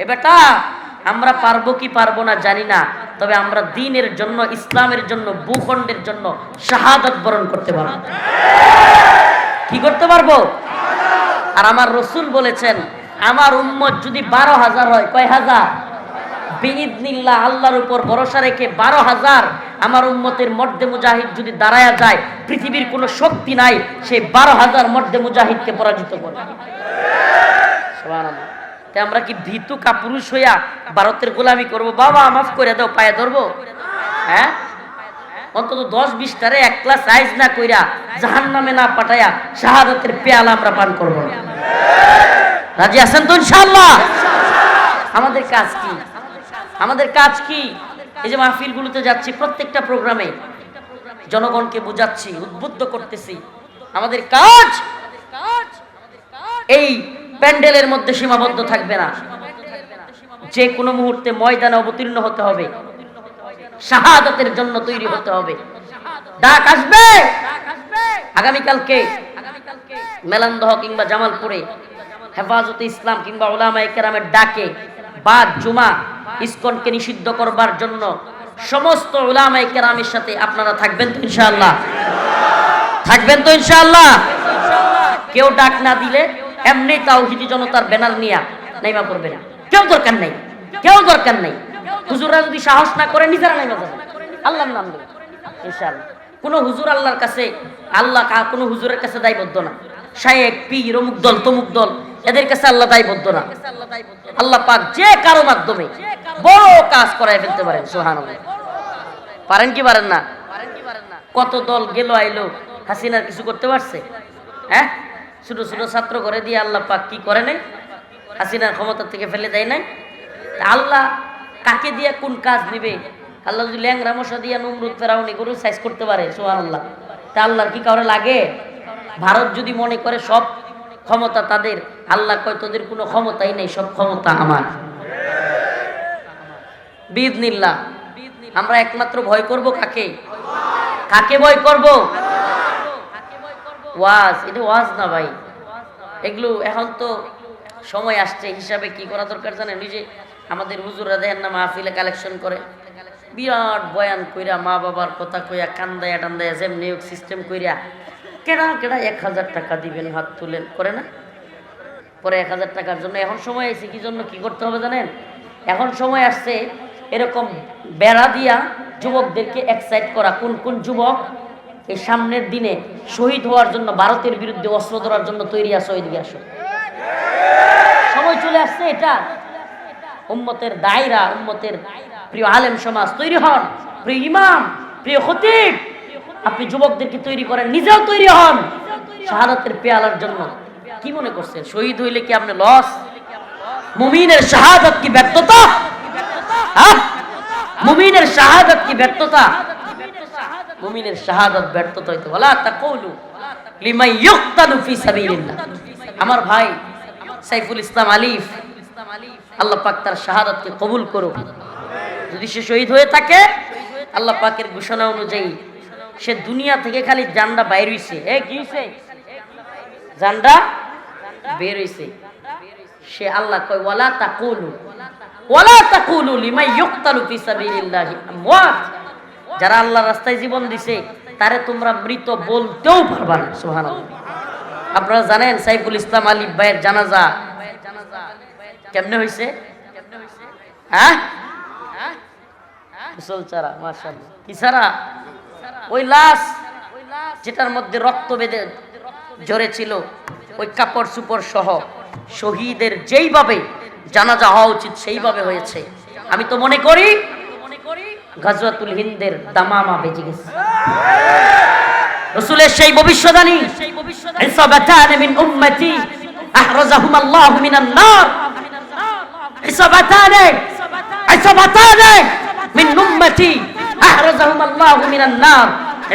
এ বেটা, আমরা পারবো কি পারবো না জানি না, তবে আমরা দ্বীনের জন্য, ইসলামের জন্য, ভূখণ্ডের জন্য শাহাদাত বরণ করতে পারবো। কি করতে পারবো? আর আমার রাসূল বলেছেন, আমার উম্মত যদি 12,000 হয়, কয় হাজার? বিইذনিল্লাহ, আল্লাহর উপর ভরসা রেখে 12,000 আমার উম্মতের মর্দে মুজাহিদ যদি দাঁড়ায়া যায়, পৃথিবীর কোনো শক্তি নাই সেই 12,000 মর্দে মুজাহিদকে পরাজিত করবে। সুবহানাল্লাহ। তাই আমরা কি ভীতু কাপুরুষ হইয়া ভারতের গোলামি করব? বাবা মাফ করে দাও, পায়ে ধরবো? হ্যাঁ, অন্তত 10-20টারে এক ক্লাস রাইজ না কইরা, জাহান্নামে না পাঠায়া শাহাদাতের পেয়ালা আমরা পান করব না। রাজি আছেন তো ইনশাআল্লাহ? আমাদের কাজ কি? আমাদের কাজ কি? এই যে মাহফিলগুলোতে যাচ্ছি, প্রত্যেকটা প্রোগ্রামে জনগণকে বোঝাচ্ছি, উদ্বুদ্ধ করতেছি। আমাদের কাজ এই প্যান্ডেলের মধ্যে সীমাবদ্ধ থাকবে না, যে কোনো মুহূর্তে ময়দানে অবতীর্ণ হতে হবে, শাহাদাতের জন্য তৈরি হতে হবে। ডাক আসবে আগামীকালকে মেলান্দহ কিংবা জামালপুরে হেফাজতে ইসলাম কিংবা উলামায়ে কেরামের ডাকে বাদ জুমা ইসকনকে নিষিদ্ধ করবার জন্য সমস্ত উলামায়ে কেরামের সাথে আপনারা থাকবেন তো ইনশাআল্লাহ? থাকবেন তো ইনশাআল্লাহ? কেউ ডাক না দিলে এমনি তাওহীদি জনতার ব্যানার নিয়ে নাইমা পড়বে না, কেউ দরকার নাই, কেউ দরকার নাই। হুজুররা যদি সাহস না করে নিজেরা নাইমা যাবে, আল্লাহর নাম ধরে ইনশাআল্লাহ। কোন হুজুর আল্লাহর কাছে, আল্লাহ কোন হুজুরের কাছে দায়বদ্ধ না। শায়েখ, পীর, অমুক দল, তমুক দল, এদের কাছে আল্লাহ দায়বদ্ধ না। আল্লাহ পাক যে কারো মাধ্যমে বড় কাজ করায় ফেলতে পারেন। সুবহানাল্লাহ। পারেন কি পারেন না? কত দল গেল আইলো, হাসিনার কিছু করতে পারছে? হ্যাঁ, ছোট ছোট ছাত্র করে দিয়ে আল্লাহ পাক কি করে নাই? হাসিনার ক্ষমতা থেকে ফেলে দেয় নাই। আল্লাহ কাকে দিয়ে কোন কাজ নিবে? আল্লাহ যদি ল্যাংরা মশা দিয়া নমরুদ ফেরাউনি গরু সাইজ করতে পারে, সুবহানাল্লাহ, তা আল্লাহর কি কাউরে লাগে? ভারত যদি মনে করে সব ক্ষমতা তাদের, আল্লাহ কয় তোদের কোনো ক্ষমতাই নেই, সব ক্ষমতা আমার। বিইذনিল্লাহ। আমরা একমাত্র ভয় করব কাকে? কাকে ভয় করব? ওয়াজ, এটা ওয়াজ না ভাই, এগুলো এখন তো সময় আসছে হিসাবে কি করা দরকার জানেন? নিজে আমাদের হুজুররা দেখেন না মাহফিলে কালেকশন করে, বিরাট বয়ান কইরা, মা বাবার কথা কইয়া, কান্দায়া টান্দায়া, যেমনি হোক সিস্টেম কইরা, কেডা কেডা 1000 টাকা দিবেন, হাত তুলেন, করে না? পরে 1000 টাকার জন্য এখন সময় আছে কি জন্য কি করতে হবে জানেন? এখন সময় আসছে এরকম বেড়া দিয়া যুবকদেরকে এক্সাইট করা। কোন কোন যুবক এই সামনের দিনে শহীদ হওয়ার জন্য, ভারতের বিরুদ্ধে অস্ত্র ধরার জন্য তৈরি আসো, এদিকে আসো। সময় চলে আসছে এটা। উম্মতের দায়রা, উম্মতের প্রিয় আলেম সমাজ তৈরি হন, প্রিয় ইমাম, প্রিয় খতিব, আপনি যুবকদেরকে তৈরি করেন, নিজেও তৈরি হন শাহাদাতের পেয়ালার জন্য। কি মনে করছেন শহীদ হইলে কি আপনি লস? মুমিনের শাহাদাত কি ব্যর্থতা? মুমিনের শাহাদাত কি ব্যর্থতা? মুমিনের শাহাদাত ব্যর্থতা হইতো। ওয়ালা তাকুলু লিমান ইউকতালু ফি সাবিলিল্লাহ। আমার ভাই সাইফুল ইসলাম আলিফ, আল্লাহ পাক তার শাহাদাতকে কবুল করুক। যদি সে শহীদ হয়ে থাকে, আল্লাহ পাকের ঘোষণা অনুযায়ী সে দুনিয়া থেকে খালি জানডা বাইর হইছে। কি হইছে? জানডা বের হইছে। সে আল্লাহ কয় ওয়ালা তাকুলু লিমান ইউকতালু ফি সাবিলিল্লাহি আমওয়াত। যারা আল্লাহর রাস্তায় জীবন দিছে তারে তোমরা মৃত বলতেও পারবা না। সুবহানাল্লাহ। আপনারা জানেন সাইফুল ইসলাম আলিফ ভাইয়ের জানাজা কেমনে হইছে? হ্যাঁ, গোসল ছাড়া। মাশাআল্লাহ। কি ছাড়া? ওই লাশ যেটার মধ্যে রক্ত বেঁধে ঝরেছিল, ওই কাপড় চুপড় সহ শহীদের যেইভাবে জানাজা হওয়া উচিত সেইভাবে হয়েছে। আমি তো মনে করি গাজওয়াতুল হিন্দের দামামা বেজে গেছে। রাসূলের সেই ভবিষ্যদ্বাণী, ইসাবাতান মিন উম্মতি আহরাজাহুমাল্লাহু মিনান নার, ইসাবাতান মিন উম্মতি আহরাজাহুমাল্লাহু মিনান নার,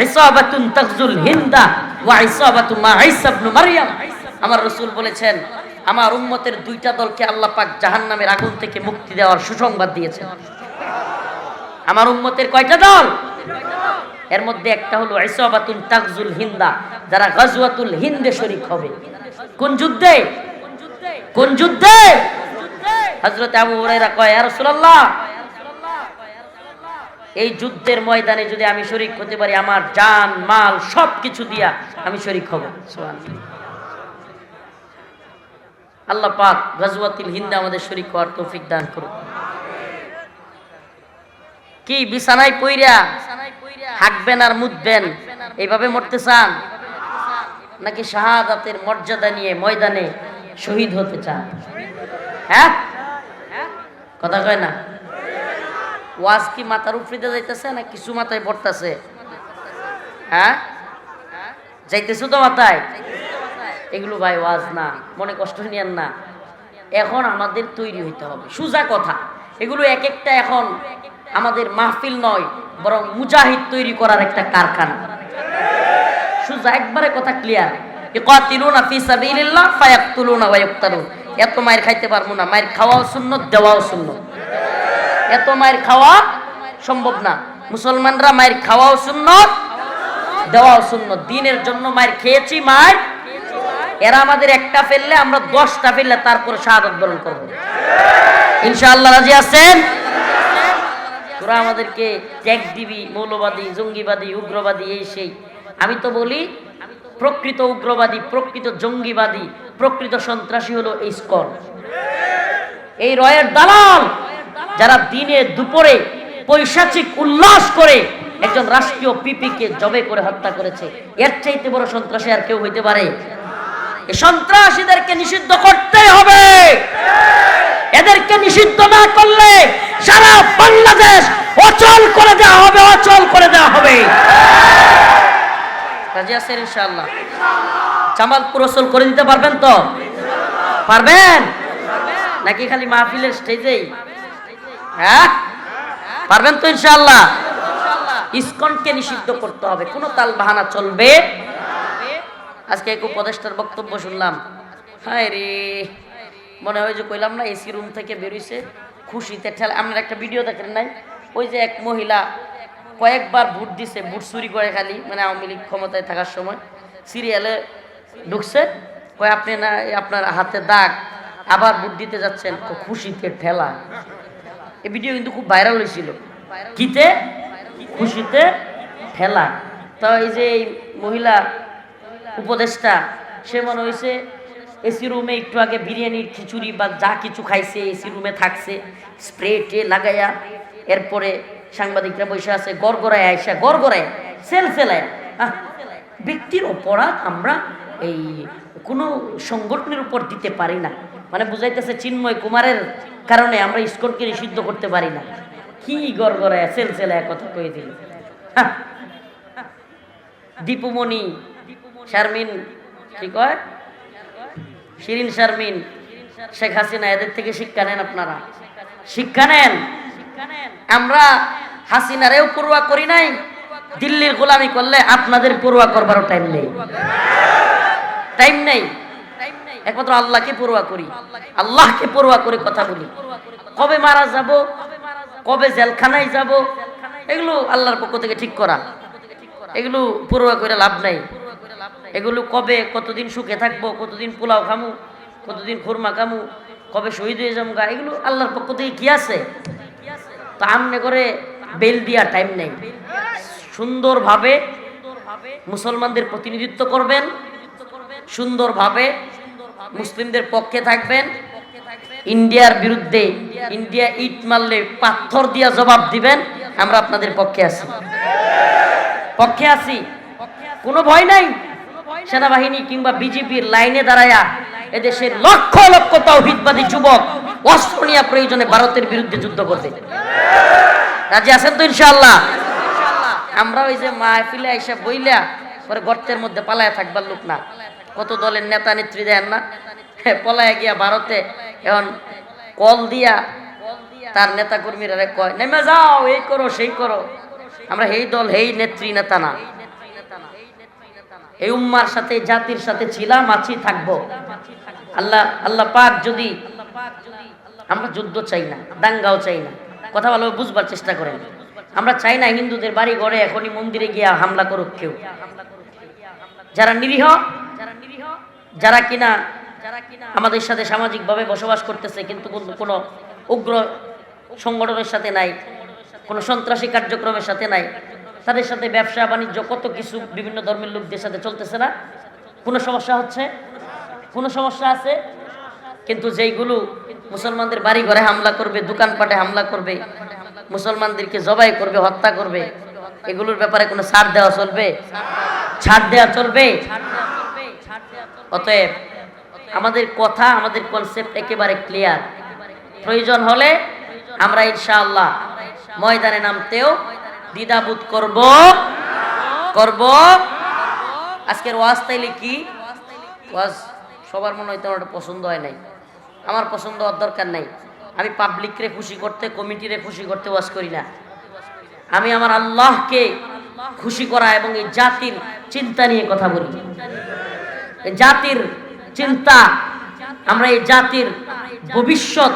ইসাবাতুন তাগজুল হিন্দা ওয়া ইসাবাতু মা ঈসা ইবনে মারইয়াম। আমার রাসূল বলেছেন, আমার উম্মতের দুইটা দলকে আল্লাহ পাক জাহান্নামের আগুন থেকে মুক্তি দেওয়ার সুসংবাদ দিয়েছেন। আমার উম্মতের কয়টা দল? এর মধ্যে একটা হলো ইসাবাতুন তাগজুল হিন্দা, যারা গাজওয়াতুল হিন্দে শরীক হবে। কোন যুদ্ধে? কোন যুদ্ধে? হযরত আবু হুরায়রা কয়, ইয়া রাসূলুল্লাহ, এই যুদ্ধের ময়দানে যদি আমি শরীক হতে পারি, আমার জান মাল সবকিছু দিয়া আমি শরীক হব। সুবহানাল্লাহ। আল্লাহ পাক গাজওয়াতুল হিন্দে আমাদের শরীক হওয়ার তৌফিক দান করুন। কি বিছানায় পইরা হাঁকবেন আর মুতবেন, এইভাবে মরতে চান, নাকি শাহাদাতের মর্যাদা নিয়ে ময়দানে শহীদ হতে চান? হ্যাঁ, কথা কয় না? ওয়াজ কি মাথার উপরে যাইতেছে না কিছু মাথায় পড়তেছে? হ্যাঁ, যাইতেছো তো মাথায়? এগুলো ভাই ওয়াজ না, মনে কষ্ট নিয়েন না। এখন আমাদের তৈরি হইতে হবে, সোজা কথা। এগুলো এক একটা এখন আমাদের মাহফিল নয়, বরং মুজাহিদ তৈরি করার একটা কারখানা। সোজা একবারে কথা ক্লিয়ার। ইকাতিলুনা ফি সাবিলিল্লাহ ফায়াকতুলুনা ওয়া ইউকতালুন। এত মায়ের খাইতে পারবো না, মায়ের খাওয়াও সুন্নত, দেওয়াও সুন্নত। এত মায়ের খাওয়া সম্ভব না। মুসলমানরা মায়ের খাওয়াও সুন্নত, দেওয়াও সুন্নত। দিনের জন্য মায়ের খেয়েছি, মায়ের এরা আমাদের একটা ফেললে আমরা 10টা ফেললে তারপর শাহাদাত বরণ করবো ইনশাআল্লাহ। রাজি আছেন? তোরা আমাদেরকে ট্যাগ দিবি মৌলবাদী, জঙ্গিবাদী, উগ্রবাদী, এই সেই। আমি তো বলি প্রকৃত উগ্রবাদী, প্রকৃত জঙ্গিবাদী, প্রকৃত সন্ত্রাসী হলো এই ইসকন, এই রয়ের দালাল, যারা দিনে দুপুরে পৈশাচিক উল্লাস করে একজন রাষ্ট্রীয় পিপিকে জবে করে হত্যা করেছে। এর চাইতে বড় সন্ত্রাসী আর কেউ হইতে পারে? এই সন্ত্রাসীদেরকে নিষিদ্ধ করতেই হবে। এদেরকে নিষিদ্ধ না করলে সারা বাংলাদেশ অচল করে দেওয়া হবে, অচল করে দেওয়া হবে। রাজি আছেন ইনশাআল্লাহ? জামালপুর অচল করে দিতে পারবেন তো? পারবেন নাকি খালি মাহফিলের স্টেজেই? হ্যাঁ, পারবেন তো ইনশাআল্লাহ? ইসকনকে নিষিদ্ধ করতে হবে, কোনো তাল বাহানা চলবে। আজকে এক উপদেষ্টার বক্তব্য শুনলাম, হায় রে, মনে হয় যে কইলাম না এসি রুম থেকে বেরিয়েছে খুশিতে ঠেলা। আপনার একটা ভিডিও দেখেন নাই? ওই যে এক মহিলা কয়েকবার ভোট দিছে, ভোট চুরি করে, খালি মানে আওয়ামী লীগ ক্ষমতায় থাকার সময় সিরিয়ালে ঢুকছে, কয় আপনি না আপনার হাতে দাগ, আবার ভোট দিতে যাচ্ছেন, খুশিতে ঠেলা। এই ভিডিও কিন্তু খুব ভাইরাল হয়েছিল। কিতে? খুশিতে ঠেলা। তো এই যে এই মহিলা উপদেষ্টা, সে মনে হয়েছে এসি রুমে একটু আগে বিরিয়ানির খিচুড়ি বা যা কিছু খাইছে, এসি রুমে থাকছে, স্প্রে লাগাইয়া, এরপরে সাংবাদিকরা বসে আছে, গড়গড়ায় আইসা, গড়গড়ায় সেলসেলায়। ব্যক্তির অপরাধ আমরা এই কোনো সংগঠনের উপর দিতে পারি না, মানে বুঝাইতেছে চিন্ময় কুমারের কারণে আমরা ইসকনকে নিষিদ্ধ করতে পারি না। কি গড়গড়ায় সেলসেলায় কথা কয়ে দিল। দীপুমণি, শারমিন, কি কয়, শিরিন শারমিন, শেখ হাসিনা, এদের থেকে শিক্ষা নেন আপনারা, শিক্ষা নেন। আমরা হাসিনারেও পড়ুয়া করি নাই, দিল্লির গোলামি করলে আপনাদের পড়ুয়া করবারও টাইম নেই, টাইম নেই। একমাত্র আল্লাহকে পড়ুয়া করি, আল্লাহকে পড়ুয়া করে কথা বলি। কবে মারা যাব, কবে জেলখানায় যাব, এগুলো আল্লাহর পক্ষ থেকে ঠিক করা, এগুলো পড়ুয়া করে লাভ নাই। এগুলো কবে কতদিন সুখে থাকবো, কতদিন পোলাও খামু, কতদিন খুরমা খামু, কবে শহীদ হয়ে যাবো, এগুলো আল্লাহর পক্ষ থেকে কি আছে? তা আমনে করে বেল দিয়া টাইম নেই। সুন্দরভাবে মুসলমানদের প্রতিনিধিত্ব করবেন, সুন্দরভাবে মুসলিমদের পক্ষে থাকবেন। ইন্ডিয়ার বিরুদ্ধে ইন্ডিয়া ইট মারলে পাথর দিয়া জবাব দিবেন, আমরা আপনাদের পক্ষে আছি, পক্ষে আছি, কোনো ভয় নাই। সেনাবাহিনী কিংবা বিজেপির লাইনে দাঁড়ায়া এদেশের লক্ষ লক্ষ তাওহীদবাদী যুবক অস্ত্র নিয়ে প্রয়োজনে ভারতের বিরুদ্ধে যুদ্ধ করবে। রাজি আছেন তো ইনশাআল্লাহ? আমরা ওই যে মাহফিলে আইসা বইলা পরে গর্তের মধ্যে পালায়া থাকবার লোক না। কত দলের নেতা নেত্রী দেন না, পলায়া গিয়া ভারতে এখন কল দিয়া তার নেতা কর্মীরা কয় নেমে যাও, এই করো সেই করো। আমরা এই দল, এই নেত্রী, নেতা না। এই উম্মার সাথে, জাতির সাথে ছিলাম, আছি, থাকবো। আল্লাহ পাক যদি, আমরা যুদ্ধ চাই না, দাঙ্গাও চাই না, কথা ভালোভাবে বুঝবার চেষ্টা করেন। আমরা চাই না হিন্দুদের বাড়ি ঘরে এখনই মন্দিরে গিয়া হামলা করুক কেউ। যারা নিরীহ, যারা কিনা আমাদের সাথে সামাজিকভাবে বসবাস করতেছে, কিন্তু কোনো উগ্র সংগঠনের সাথে নাই, কোনো সন্ত্রাসী কার্যক্রমের সাথে নাই, তাদের সাথে ব্যবসা বাণিজ্য কত কিছু বিভিন্ন ধর্মের লোকদের সাথে চলতেছে না? কোনো সমস্যা হচ্ছে? কোনো সমস্যা আছে? কিন্তু যেইগুলো মুসলমানদের বাড়ি ঘরে হামলা করবে, দোকানপাটে হামলা করবে, মুসলমানদেরকে জবাই করবে, হত্যা করবে, এগুলোর ব্যাপারে কোনো ছাড় দেওয়া চলবে? ছাড় দেওয়া চলবে? অতএব আমাদের কথা, আমাদের কনসেপ্ট একেবারে ক্লিয়ার। প্রয়োজন হলে আমরা ইনশাআল্লাহ ময়দানে নামতেও দ্বিধাবোধ করব। আজকের ওয়াজ তাইলে কি ওয়াজ সবার মনে হয়তো আমার পছন্দ হয় নাই, আমার পছন্দ হওয়ার দরকার নাই। আমি পাবলিকরে খুশি করতে, কমিটিরে খুশি করতে ওয়াজ করি না। আমি আমার আল্লাহকে খুশি করা এবং এই জাতির চিন্তা নিয়ে কথা বলি। এই জাতির চিন্তা, আমরা এই জাতির ভবিষ্যৎ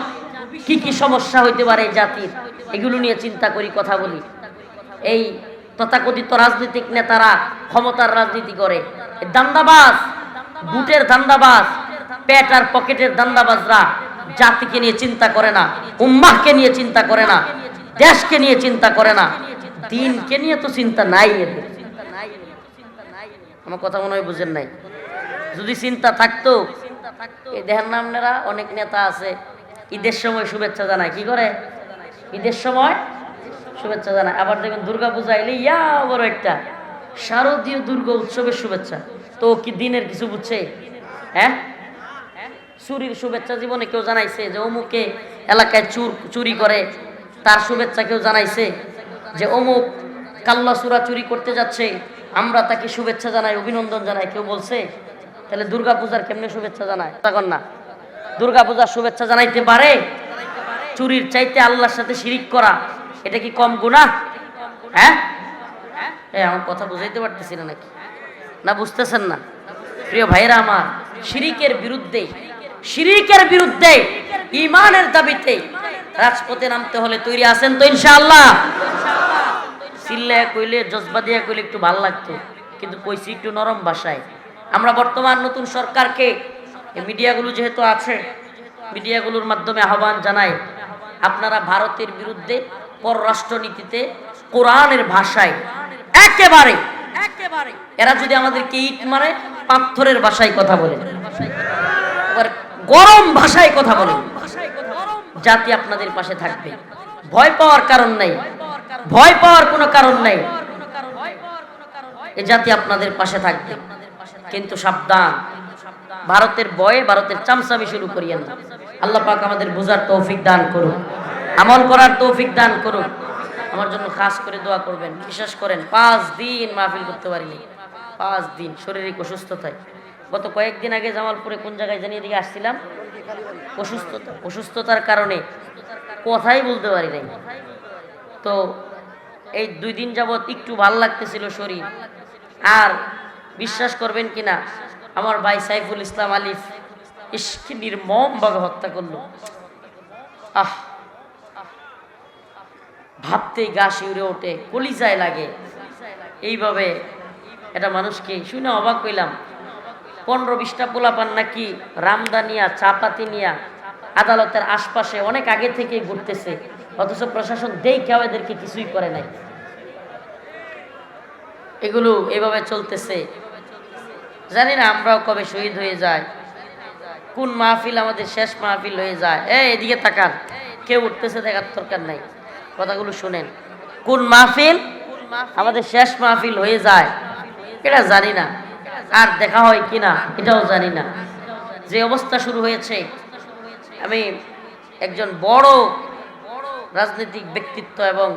কি কি সমস্যা হইতে পারে এই জাতির, এগুলো নিয়ে চিন্তা করি, কথা বলি। এই তথাকথিত রাজনৈতিক নেতারা ক্ষমতার রাজনীতি করে, দান্দাবাজ, বুটের দান্দাবাজ, পেট আর পকেটের দান্দাবাজরা জাতিকে নিয়ে চিন্তা করে না, উম্মাহকে নিয়ে চিন্তা করে না, দেশকে নিয়ে চিন্তা করে না, দিনকে নিয়ে তো চিন্তা নাই এদের। আমার কথা মনে হয় বুঝেন নাই। যদি চিন্তা থাকতো, এই দেখেন না আপনারা অনেক নেতা আছে ঈদের সময় শুভেচ্ছা জানায়, কি করে? ঈদের সময় শুভেচ্ছা জানায়। আবার দেখুন দুর্গা পূজা এলে ইয়া বড় একটা শারদীয় দুর্গা উৎসবের শুভেচ্ছা। তো কি দিনের কিছু বুঝছে? হ্যাঁ, চুরির শুভেচ্ছা জীবনে কেউ জানাইছে? যে অমুকে এলাকায় চুরি করে তার শুভেচ্ছা কেউ জানাইছে? যে অমুক কাল্লা চুরা চুরি করতে যাচ্ছে আমরা তাকে শুভেচ্ছা জানাই, অভিনন্দন জানাই, কেউ বলছে? তাহলে দুর্গা পূজার কেমনে শুভেচ্ছা জানায়? তখন না দুর্গা পূজার শুভেচ্ছা জানাইতে পারে? চুরির চাইতে আল্লাহর সাথে শিরিক করা, এটা কি কম গুনাহ? হ্যাঁ, আমার কথা বুঝাইতে পারতেছি না নাকি? না বুঝতেছেন না? প্রিয় ভাইরা আমার, শিরিকের বিরুদ্ধে ঈমানের দাবিতে রাজপথে নামতে হলে তৈরি আছেন তো ইনশাআল্লাহ? চিল্লায় কইলে, জজবা দিয়া কইলে একটু ভালো লাগতো, কিন্তু কইছি একটু নরম ভাষায়। আমরা বর্তমান নতুন সরকারকে, এই মিডিয়াগুলো যেহেতু আছে, মিডিয়াগুলোর মাধ্যমে আহ্বান জানাই, আপনারা ভারতের বিরুদ্ধে পররাষ্ট্রনীতিতে কোরআনের ভাষায় একেবারে এরা যদি আমাদেরকে ইট মারে পাথরের ভাষায় কথা বলে, গরম ভাষায় কথা বলে, জাতি আপনাদের পাশে থাকবে। ভয় পাওয়ার কারণ নাই, ভয় পাওয়ার কোনো কারণ নাই, এই জাতি আপনাদের পাশে থাকবে। কিন্তু সাবধান, ভারতের ভয়ে ভারতের চামচামি শুরু করিয়েন না। আল্লাহ পাক আমাদের বুঝার তৌফিক দান করুন, আমল করার তৌফিক দান করুন। আমার জন্য খাস করে দোয়া করবেন। বিশ্বাস করেন 5 দিন মাহফিল করতে পারিনি, 5 দিন শারীরিক অসুস্থতায়। গত কয়েকদিন আগে জামালপুরে কোন জায়গায় জানিয়ে দিকে আসছিলাম, অসুস্থতার কারণে কথাই বলতে পারি নাই। তো এই 2 দিন যাবৎ একটু ভালো লাগতেছিল শরীর। আর বিশ্বাস করবেন কিনা, আমার ভাই সাইফুল ইসলাম আলিফ ইশকি নির্মমভাবে হত্যা করলো। ভাবতেই গা শিউরে ওঠে, কলিজায় লাগে। এইভাবে এটা মানুষকে শুনে অবাক হইলাম। 15-20টা পোলাপান নাকি রামদানিয়া চাপাতি নিয়া আদালতের আশপাশে অনেক আগে থেকে ঘুরতেছে, অথচ প্রশাসন দেখেও এদেরকে কিছুই করে নাই। এগুলো এভাবে চলতেছে, জানি না আমরাও কবে শহীদ হয়ে যায়, কোন মাহফিল আমাদের শেষ মাহফিল হয়ে যায়। এদিকে তাকান, কেউ উঠতেছে দেখার দরকার নাই, কথাগুলো শুনেন। কোন মাহফিল আমাদের শেষ মাহফিল হয়ে যায় এটা জানি না, আর দেখা হয় কিনা এটাও জানি না। যে অবস্থা শুরু হয়েছে, আমি একজন বড় রাজনৈতিক ব্যক্তিত্ব এবং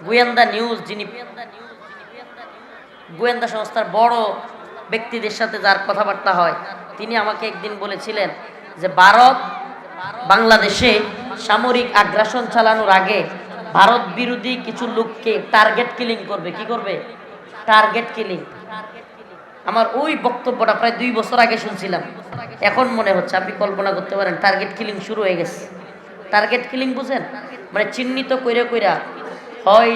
গোয়েন্দা নিউজ, যিনি গোয়েন্দা সংস্থার বড় ব্যক্তিদের সাথে যার কথাবার্তা হয়, তিনি আমাকে একদিন বলেছিলেন যে ভারত বাংলাদেশে সামরিক আগ্রাসন চালানোর আগে ভারত বিরোধী কিছু লোককে টার্গেট কিলিং করবে। কি করবে? Target killing. আমার ওই বক্তব্যটা প্রায় 2 বছর আগে শুনছিলাম, এখন মনে হচ্ছে, আপনি কল্পনা করতে পারেন টার্গেট কিলিং শুরু হয়ে গেছে। টার্গেট কিলিং বুঝেন? মানে চিহ্নিত কইরা কইরা হয়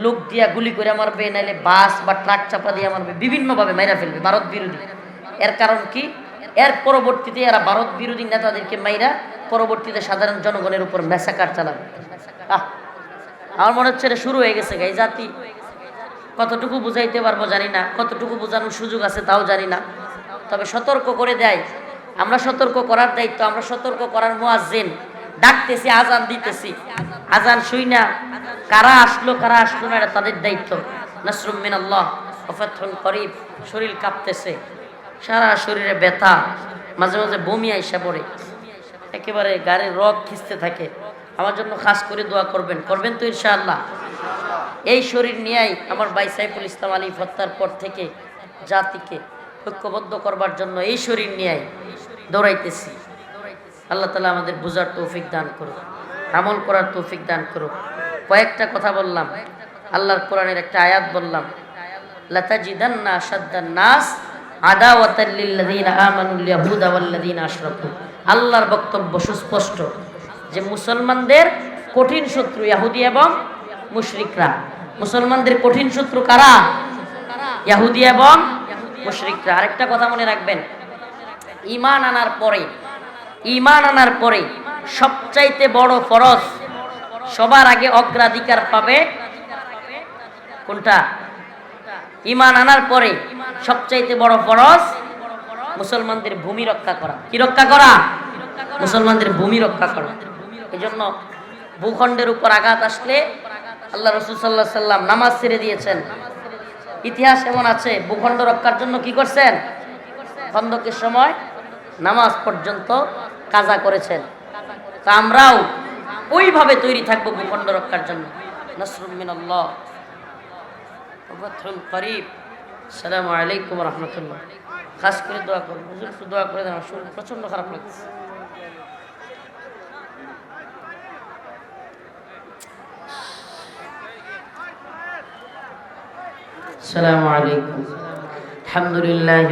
লোক দিয়া গুলি করে মারবে, নাইলে বাস বা ট্রাক চাপা দিয়ে মারবে, বিভিন্নভাবে মাইরা ফেলবে ভারত বিরোধী। এর কারণ কি? এর পরবর্তীতে এরা ভারত বিরোধী নেতাদেরকে মাইরা পরবর্তীতে সাধারণ জনগণের উপর ম্যাসাকার চালাবে। আমার মনে হচ্ছে এটা শুরু হয়ে গেছে। এই জাতি কতটুকু বুঝাইতে পারবো জানি না, কতটুকু বোঝানোর সুযোগ আছে তাও জানি না, তবে সতর্ক করে দেয়। আমরা সতর্ক করার দায়িত্ব, আমরা সতর্ক করার মুয়াজ্জিন, ডাকতেছি, আজান দিতেছি, আজান শুই না কারা আসলো না এটা তাদের দায়িত্ব। নাসরুম মিনাল্লাহ ওয়া ফাতহুন করিব। শরীর কাঁপতেছে, সারা শরীরে ব্যথা, মাঝে মাঝে বমি আইসা পড়ে, একেবারে গাড়ির রগ খিঁচতে থাকে। আমার জন্য খাস করে দোয়া করবেন, করবেন তো ইনশাআল্লাহ। এই শরীর নিয়েই আমার ভাই সাইফুল ইসলাম আলী হত্যার পর থেকে জাতিকে ঐক্যবদ্ধ করবার জন্য এই শরীর নিয়েই দৌড়াইতেছি। আল্লাহ তাআলা আমাদের বুঝার তৌফিক দান করুক, আমল করার তৌফিক দান করুক। কয়েকটা কথা বললাম, আল্লাহর কোরআনের একটা আয়াত বললাম, লাতাজিদান্না আশাদ্দান নাস আদাওয়াতাল লিল্লাযিনা আমানুল ইয়াহুদা ওয়াল্লাযিনা আশরাকু। আল্লাহর বক্তব্য সুস্পষ্ট যে মুসলমানদের কঠিন শত্রু ইহুদি এবং মুশরিকরা। মুসলমানদের কঠিন শত্রু কারা? ইহুদি এবং মুশরিকরা। আরেকটা কথা মনে রাখবেন, ঈমান আনার পরে সবচাইতে বড় ফরজ, সবার আগে অগ্রাধিকার পাবে কোনটা? ঈমান আনার পরে সবচাইতে বড় ফরজ মুসলমানদের ভূমি রক্ষা করা। কি রক্ষা করা? মুসলমানদের ভূমি রক্ষা করা। এজন্য ভূখণ্ডের উপর আঘাত আসলে আল্লাহ রাসূল সাল্লাল্লাহু আলাইহি সাল্লাম নামাজ ছেড়ে দিয়েছেন। ইতিহাস এমন আছে, ভূখণ্ড রক্ষার জন্য কি করছেন? খন্দকের সময় নামাজ পর্যন্ত কাজা করেছেন। তা আমরাও ওইভাবে তৈরি থাকবো ভূখণ্ড রক্ষার জন্য। নাসরুম মিনাল্লাহ ওয়া ফাতহুন করিব। আসসালামু আলাইকুম ওয়া রাহমাতুল্লাহ। খাস করে দোয়া করুন, হুজুর একটু দোয়া করে দেন, আমার শরীর প্রচন্ড খারাপ লাগছে। আসসালামু আলাইকুম। আলহামদুলিল্লাহ।